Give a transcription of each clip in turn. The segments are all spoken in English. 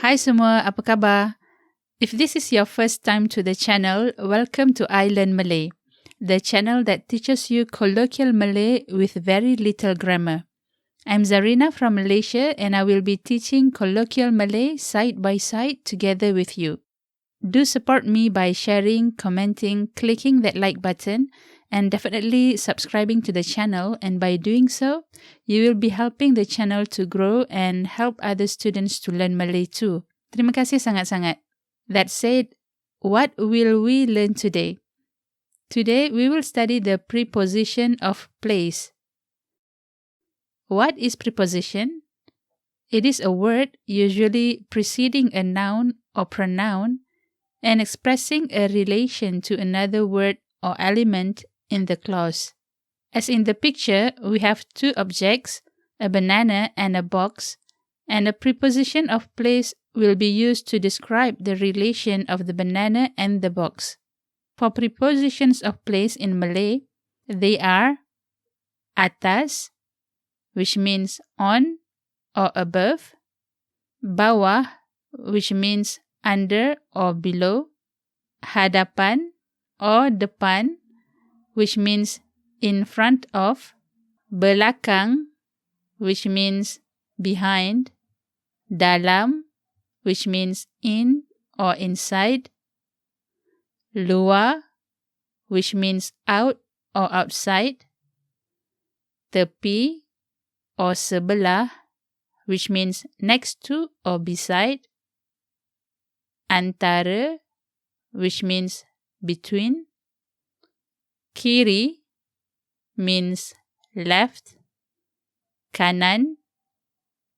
Hai semua, apa khabar? If this is your first time to the channel, welcome to ilearnmalay, the channel that teaches you colloquial Malay with very little grammar. I'm Zarina from Malaysia and I will be teaching colloquial Malay side by side together with you. Do support me by sharing, commenting, clicking that like button, and definitely subscribing to the channel, and by doing so, you will be helping the channel to grow and help other students to learn Malay too. Terima kasih sangat-sangat. That said, what will we learn today? Today, we will study the preposition of place. What is preposition? It is a word usually preceding a noun or pronoun and expressing a relation to another word or element in the clause. As in the picture, we have two objects, a banana and a box, and a preposition of place will be used to describe the relation of the banana and the box. For prepositions of place in Malay, they are atas, which means on or above, bawah, which means under or below, hadapan or depan, which means in front of, belakang, which means behind, dalam, which means in or inside, luar, which means out or outside, tepi or sebelah, which means next to or beside, antara, which means between, kiri means left, kanan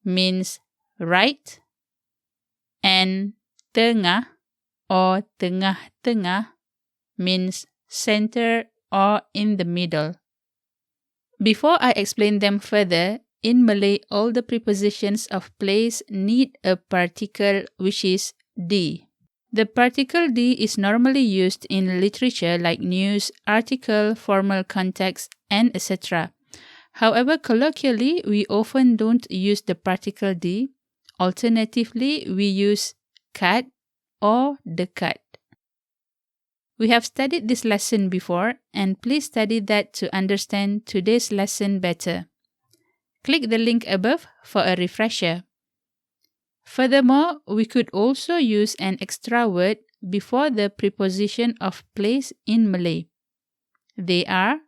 means right, and tengah or tengah-tengah means center or in the middle. Before I explain them further, in Malay, all the prepositions of place need a particle which is di. The particle di is normally used in literature like news, article, formal context, and etc. However, colloquially, we often don't use the particle di. Alternatively, we use kat or dekat. We have studied this lesson before, and please study that to understand today's lesson better. Click the link above for a refresher. Furthermore, we could also use an extra word before the preposition of place in Malay. They are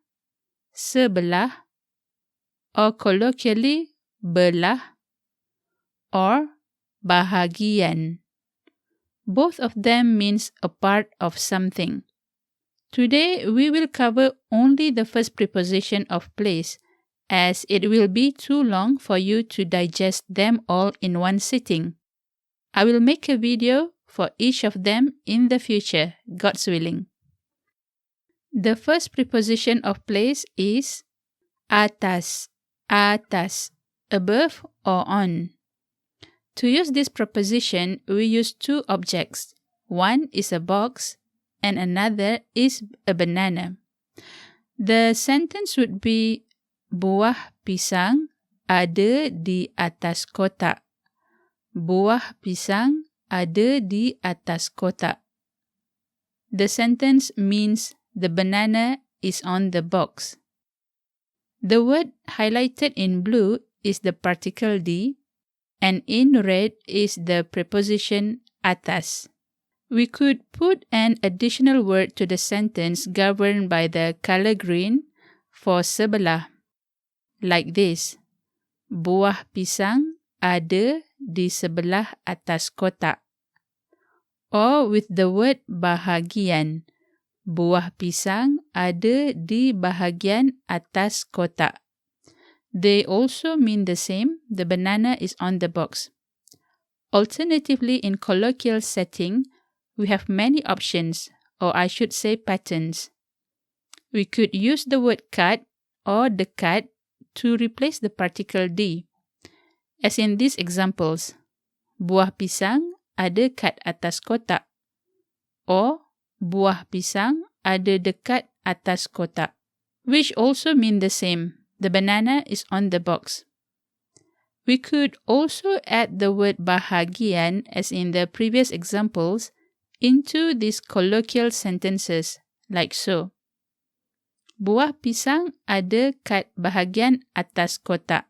sebelah, or colloquially belah, or bahagian. Both of them means a part of something. Today, we will cover only the first preposition of place, as it will be too long for you to digest them all in one sitting. I will make a video for each of them in the future, God's willing. The first preposition of place is atas, above or on. To use this preposition, we use two objects. One is a box and another is a banana. The sentence would be buah pisang ada di atas kotak. Buah pisang ada di atas kotak. The sentence means the banana is on the box. The word highlighted in blue is the particle di, and in red is the preposition atas. We could put an additional word to the sentence governed by the color green for sebelah, like this. Buah pisang ada di sebelah atas kotak. Or with the word bahagian. Buah pisang ada di bahagian atas kotak. They also mean the same. The banana is on the box. Alternatively, in colloquial setting, we have many options, or I should say patterns. We could use the word kat or dekat to replace the particle di. As in these examples, buah pisang ada kat atas kotak, or buah pisang ada dekat atas kotak, which also mean the same. The banana is on the box. We could also add the word bahagian, as in the previous examples, into these colloquial sentences, like so. Buah pisang ada kat bahagian atas kotak.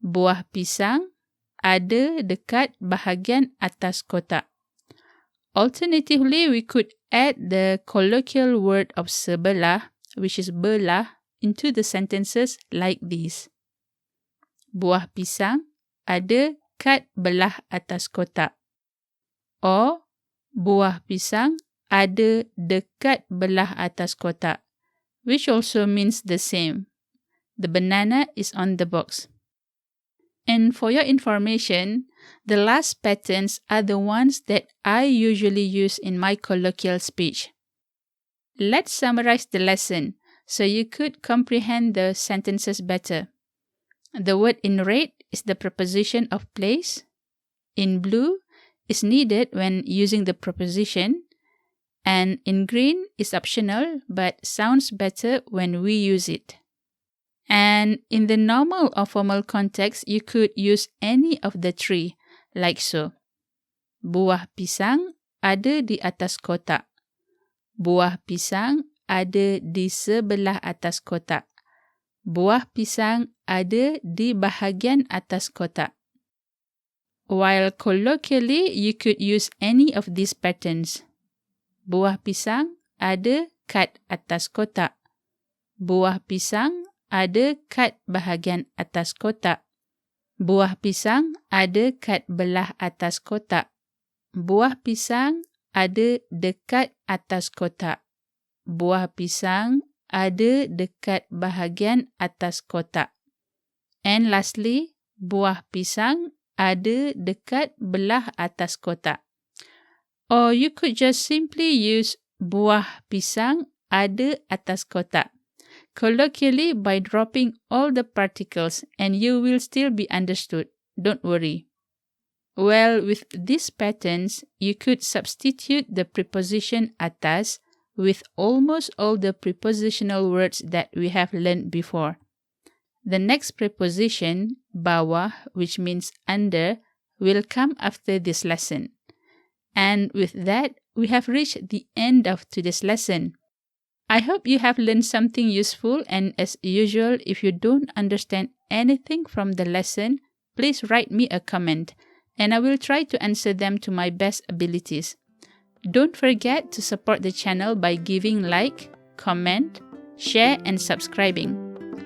Buah pisang ada dekat bahagian atas kotak. Alternatively, we could add the colloquial word of sebelah, which is belah, into the sentences like these. Buah pisang ada kat belah atas kotak. Or, buah pisang ada dekat belah atas kotak, which also means the same. The banana is on the box. And for your information, the last patterns are the ones that I usually use in my colloquial speech. Let's summarize the lesson so you could comprehend the sentences better. The word in red is the preposition of place. In blue is needed when using the preposition. And in green is optional but sounds better when we use it. And in the normal or formal context, you could use any of the three, like so. Buah pisang ada di atas kotak. Buah pisang ada di sebelah atas kotak. Buah pisang ada di bahagian atas kotak. While colloquially, you could use any of these patterns. Buah pisang ada kat atas kotak. Buah pisang ada kat bahagian atas kotak. Buah pisang ada kat belah atas kotak. Buah pisang ada dekat atas kotak. Buah pisang ada dekat bahagian atas kotak. And lastly, buah pisang ada dekat belah atas kotak. Or you could just simply use buah pisang ada atas kotak, colloquially by dropping all the particles, and you will still be understood. Don't worry. Well, with these patterns, you could substitute the preposition atas with almost all the prepositional words that we have learned before. The next preposition, bawah, which means under, will come after this lesson. And with that, we have reached the end of today's lesson. I hope you have learned something useful, and as usual, if you don't understand anything from the lesson, please write me a comment, and I will try to answer them to my best abilities. Don't forget to support the channel by giving like, comment, share, and subscribing.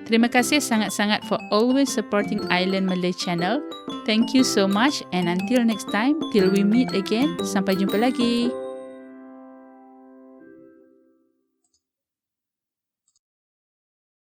Terima kasih sangat-sangat for always supporting Ilearn Malay channel. Thank you so much, and until next time, till we meet again, sampai jumpa lagi.